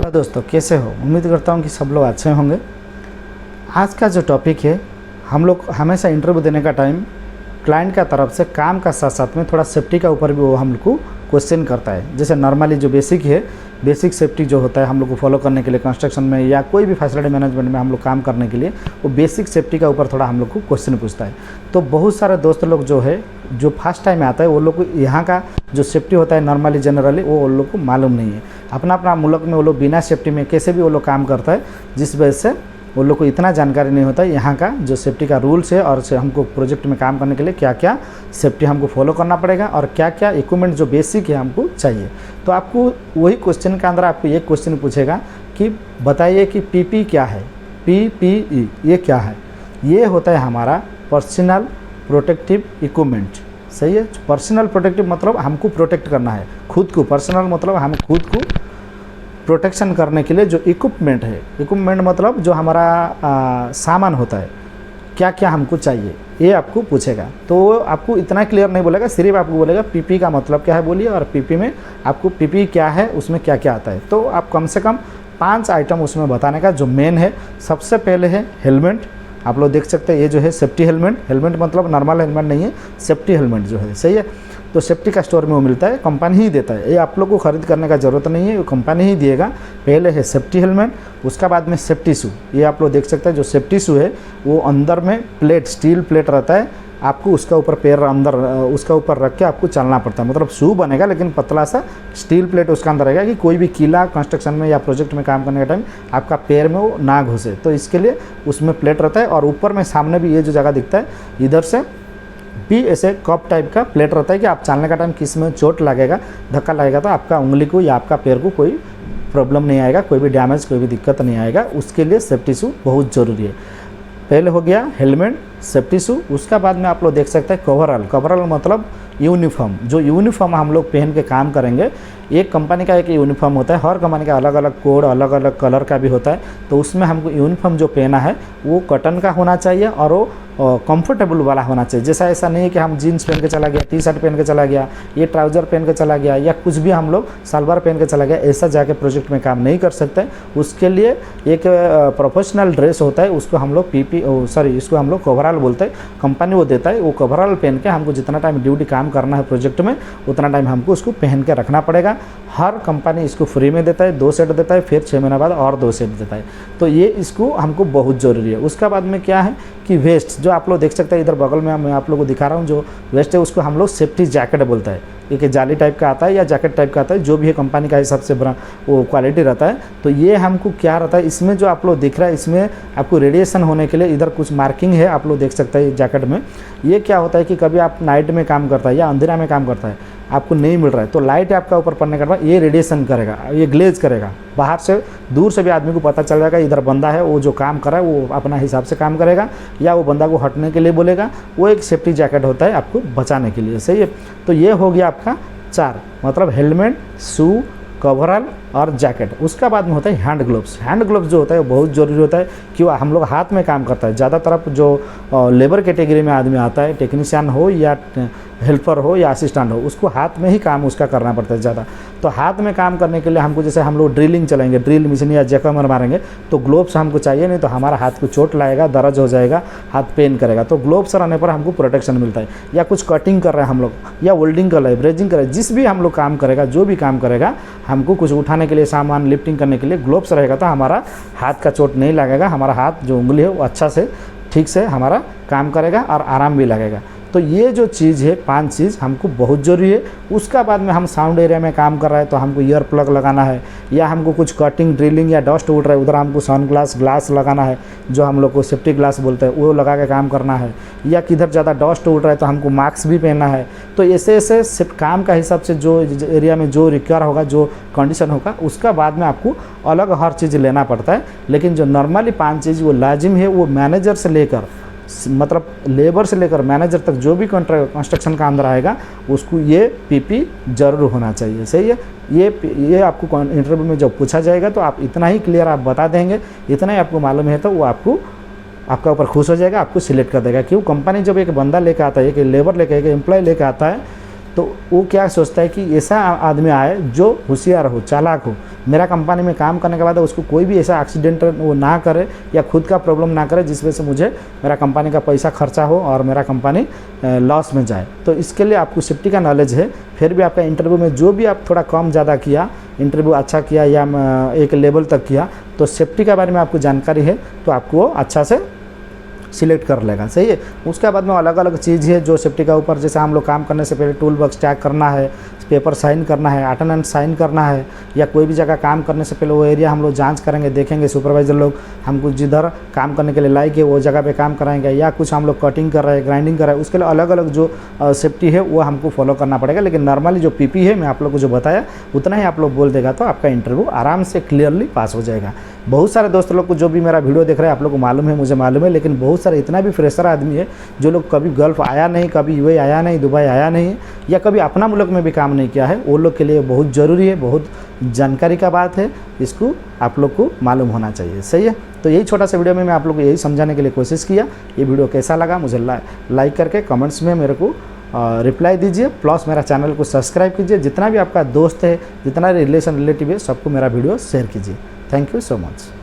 Hello दोस्तों, कैसे हो? उम्मीद करता हूँ कि सब लोग अच्छे होंगे। आज का जो टॉपिक है, हम लोग हमेशा इंटरव्यू देने का टाइम क्लाइंट का तरफ से काम का साथ साथ में थोड़ा सेफ्टी का ऊपर भी वो हम लोग को क्वेश्चन करता है। जैसे नॉर्मली जो बेसिक है, बेसिक सेफ्टी जो होता है हम लोग को फॉलो करने के लिए कंस्ट्रक्शन में या कोई भी फैसिलिटी मैनेजमेंट में हम लोग काम करने के लिए, वो बेसिक सेफ्टी का ऊपर थोड़ा हम लोग को क्वेश्चन पूछता है। तो बहुत सारे दोस्त लोग जो है, जो फर्स्ट टाइम आता है, वो लोग को यहाँ का जो सेफ्टी होता है नॉर्मली जनरली वो लोग को मालूम नहीं है। अपना अपना मुल्क में वो लोग बिना सेफ्टी में कैसे भी वो लोग काम करता है, जिस वजह से वो लोग को इतना जानकारी नहीं होता है यहाँ का जो सेफ्टी का रूल्स है, और हमको प्रोजेक्ट में काम करने के लिए क्या क्या सेफ्टी हमको फॉलो करना पड़ेगा और क्या क्या इक्विपमेंट जो बेसिक है हमको चाहिए। तो आपको वही क्वेश्चन के अंदर आपको एक क्वेश्चन पूछेगा कि बताइए कि पीपी क्या है, पीपीई ये क्या है। ये होता है हमारा पर्सनल प्रोटेक्टिव इक्विपमेंट। सही है। पर्सनल प्रोटेक्टिव मतलब हमको प्रोटेक्ट करना है खुद को। पर्सनल मतलब हम खुद को प्रोटेक्शन करने के लिए जो इक्विपमेंट है, इक्विपमेंट मतलब जो हमारा सामान होता है, क्या क्या हमको चाहिए, ये आपको पूछेगा। तो आपको इतना क्लियर नहीं बोलेगा, सिर्फ आपको बोलेगा पीपी का मतलब क्या है बोलिए, और पीपी में आपको पीपी क्या है, उसमें क्या क्या आता है। तो आप कम से कम 5 आइटम उसमें बताने का जो मेन है। सबसे पहले है हेलमेट। आप लोग देख सकते हैं ये जो है सेफ्टी हेलमेट। हेलमेट मतलब नॉर्मल हेलमेट नहीं है, सेफ्टी हेलमेट जो है। सही है। तो सेफ्टी का स्टोर में वो मिलता है, कंपनी ही देता है, ये आप लोग को खरीद करने का ज़रूरत नहीं है, वो कंपनी ही देगा। पहले है सेफ्टी हेलमेट, उसका बाद में सेफ्टी शू। ये आप लोग देख सकते हैं जो सेफ्टी शू है वो अंदर में प्लेट, स्टील प्लेट रहता है, आपको उसका ऊपर पैर अंदर उसका ऊपर रख के आपको चलना पड़ता है। मतलब शू बनेगा लेकिन पतला सा स्टील प्लेट उसका अंदर रहेगा कि कोई भी कीला कंस्ट्रक्शन में या प्रोजेक्ट में काम करने के टाइम आपका पैर में वो ना घुसे। तो इसके लिए उसमें प्लेट रहता है, और ऊपर में सामने भी ये जो जगह दिखता है इधर से भी ऐसे कप टाइप का प्लेट रहता है कि आप चलने का टाइम किस में चोट लगेगा, धक्का लगेगा तो आपका उंगली को या आपका पैर को कोई प्रॉब्लम नहीं आएगा, कोई भी डैमेज, कोई भी दिक्कत नहीं आएगा। उसके लिए सेफ्टी शू बहुत ज़रूरी है। पहले हो गया हेलमेट, सेफ्टी शू। उसका बाद में आप लोग देख सकते हैं कवरऑल। कवरऑल मतलब यूनिफॉर्म। जो यूनिफॉर्म हम लोग पहन के काम करेंगे, एक कंपनी का एक यूनिफॉर्म होता है, हर कंपनी का अलग अलग कोड, अलग अलग कलर का भी होता है। तो उसमें हमको यूनिफॉर्म जो पहना है वो कॉटन का होना चाहिए और वो कंफर्टेबल वाला होना चाहिए। जैसा ऐसा नहीं है कि हम जीन्स पहन के चला गया, टी शर्ट पहन के चला गया, ये ट्राउज़र पहन के चला गया, या कुछ भी हम लोग सलवार पहन के चला गया, ऐसा जाके प्रोजेक्ट में काम नहीं कर सकते। उसके लिए एक प्रोफेशनल ड्रेस होता है, उसको हम लोग इसको हम लोग कवरऑल बोलते हैं। कंपनी वो देता है, वो कवरऑल पहन के हमको जितना टाइम ड्यूटी काम करना है प्रोजेक्ट में, उतना टाइम हमको उसको पहन के रखना पड़ेगा। हर कंपनी इसको फ्री में देता है, 2 सेट देता है, फिर 6 महीने बाद और 2 सेट देता है। तो ये इसको हमको बहुत ज़रूरी है। उसका बाद में क्या है कि वेस्ट, जो आप लोग देख सकते हैं इधर बगल में मैं आप लोगों को दिखा रहा हूँ, जो वेस्ट है उसको हम लोग सेफ्टी जैकेट बोलता है। एक जाली टाइप का आता है या जैकेट टाइप का आता है, जो भी है कंपनी का हिसाब से बड़ा वो क्वालिटी रहता है। तो ये हमको क्या रहता है, इसमें जो आप लोग दिख रहा है, इसमें आपको रेडिएशन होने के लिए इधर कुछ मार्किंग है, आप लोग देख सकते हैं जैकेट में। ये क्या होता है कि कभी आप नाइट में काम करता है या अंधेरा में काम करता है, आपको नहीं मिल रहा है, तो लाइट आपका ऊपर पड़ने के बाद ये रेडिएशन करेगा, ये ग्लेज करेगा। बाहर से दूर से भी आदमी को पता चल जाएगा इधर बंदा है, वो जो काम कर रहा है वो अपना हिसाब से काम करेगा, या वो बंदा को हटने के लिए बोलेगा। वो एक सेफ्टी जैकेट होता है आपको बचाने के लिए। सही है। तो ये हो गया आपका 4, मतलब हेलमेट, शू, कवरऑल और जैकेट। उसका बाद में होता है हैंड ग्लोव्स। हैंड ग्लोव्स जो होता है वो बहुत ज़रूरी होता है, क्यों हम लोग हाथ में काम करता है। ज़्यादातर जो लेबर कैटेगरी में आदमी आता है, टेक्नीशियन हो या हेल्पर हो या असिस्टेंट हो, उसको हाथ में ही काम उसका करना पड़ता है ज़्यादा। तो हाथ में काम करने के लिए हमको, जैसे हम लोग ड्रिलिंग चलाएंगे, ड्रिल मशीन या जैकहमर मारेंगे, तो ग्लोव्स हमको चाहिए, नहीं तो हमारा हाथ को चोट लगेगा, दर्द हो जाएगा, हाथ पेन करेगा। तो ग्लोव्स रहने पर हमको प्रोटेक्शन मिलता है। या कुछ कटिंग कर रहे हैं हम लोग, या वेल्डिंग कर रहे हैं, ब्रेजिंग कर रहे हैं, जिस भी हम लोग काम करेगा, जो भी काम करेगा, हमको कुछ उठाने के लिए, सामान लिफ्टिंग करने के लिए ग्लोव्स रहेगा, तो हमारा हाथ का चोट नहीं लगेगा, हमारा हाथ जो उंगली है वो अच्छा से ठीक से हमारा काम करेगा और आराम भी लगेगा। तो ये जो चीज़ है, 5 चीज़ हमको बहुत ज़रूरी है। उसका बाद में हम साउंड एरिया में काम कर रहे हैं तो हमको ईयर प्लग लगाना है, या हमको कुछ कटिंग, ड्रिलिंग या डस्ट उड़ रहा है, उधर हमको सन ग्लास लगाना है, जो हम लोग को सेफ्टी ग्लास बोलते हैं, वो लगा के काम करना है। या किधर ज़्यादा डस्ट उड़ रहा है तो हमको मास्क भी पहनना है। तो ऐसे ऐसे सिर्फ काम का हिसाब से जो एरिया में जो रिक्वायर होगा, जो कंडीशन होगा, उसका बाद में आपको अलग हर चीज़ लेना पड़ता है। लेकिन जो नॉर्मली 5 चीज़ वो लाजिम है, वो मैनेजर से लेकर, मतलब लेबर से लेकर मैनेजर तक जो भी कंस्ट्रक्शन का अंदर आएगा, उसको ये पीपी जरूर होना चाहिए। सही है। ये आपको इंटरव्यू में जब पूछा जाएगा तो आप इतना ही क्लियर आप बता देंगे, इतना ही आपको मालूम है, तो वो आपका ऊपर खुश हो जाएगा, आपको सिलेक्ट कर देगा। क्यों? कंपनी जब एक बंदा लेकर आता है, एक लेबर लेकर, एक एम्प्लॉय लेकर आता है, तो वो क्या सोचता है कि ऐसा आदमी आए जो होशियार हो, चालाक हो, मेरा कंपनी में काम करने के बाद उसको कोई भी ऐसा एक्सीडेंट वो ना करे या खुद का प्रॉब्लम ना करे जिस वजह से मुझे मेरा कंपनी का पैसा खर्चा हो और मेरा कंपनी लॉस में जाए। तो इसके लिए आपको सेफ्टी का नॉलेज है। फिर भी आपका इंटरव्यू में जो भी आप थोड़ा कम ज़्यादा किया, इंटरव्यू अच्छा किया या एक लेवल तक किया, तो सेफ्टी के बारे में आपको जानकारी है तो आपको वो अच्छा से सिलेक्ट कर लेगा। सही है। उसके बाद में अलग अलग चीज़ है जो सेफ्टी का ऊपर, जैसे हम लोग काम करने से पहले टूल बॉक्स टैग करना है, पेपर साइन करना है, अटेंडेंस साइन करना है, या कोई भी जगह काम करने से पहले वो एरिया हम लोग जांच करेंगे, देखेंगे सुपरवाइज़र लोग हमको जिधर काम करने के लिए लाएंगे वो जगह पे काम कराएंगे, या कुछ हम लोग कटिंग कर रहे हैं, ग्राइंडिंग कर रहे हैं, उसके लिए अलग अलग जो सेफ्टी है वो हमको फॉलो करना पड़ेगा। लेकिन नॉर्मली जो पीपी है मैं आप लोग को जो बताया उतना ही आप लोग बोल देगा तो आपका इंटरव्यू आराम से क्लियरली पास हो जाएगा। बहुत सारे दोस्त लोग को जो भी मेरा वीडियो देख रहे हैं आप लोग को मालूम है, मुझे मालूम है, लेकिन बहुत सारे इतना भी फ्रेशर आदमी है जो लोग कभी गल्फ आया नहीं, कभी यूएई आया नहीं, दुबई आया नहीं, या कभी अपना मुल्क में भी काम नहीं किया है, वो लोग के लिए बहुत ज़रूरी है, बहुत जानकारी का बात है, इसको आप लोग को मालूम होना चाहिए। सही है। तो यही छोटा सा वीडियो में मैं आप लोग को यही समझाने के लिए कोशिश किया। ये वीडियो कैसा लगा मुझे लाइक करके कमेंट्स में मेरे को रिप्लाई दीजिए, प्लस मेरा चैनल को सब्सक्राइब कीजिए। जितना भी आपका दोस्त है, जितना रिलेटिव है, सबको मेरा वीडियो शेयर कीजिए। Thank you so much.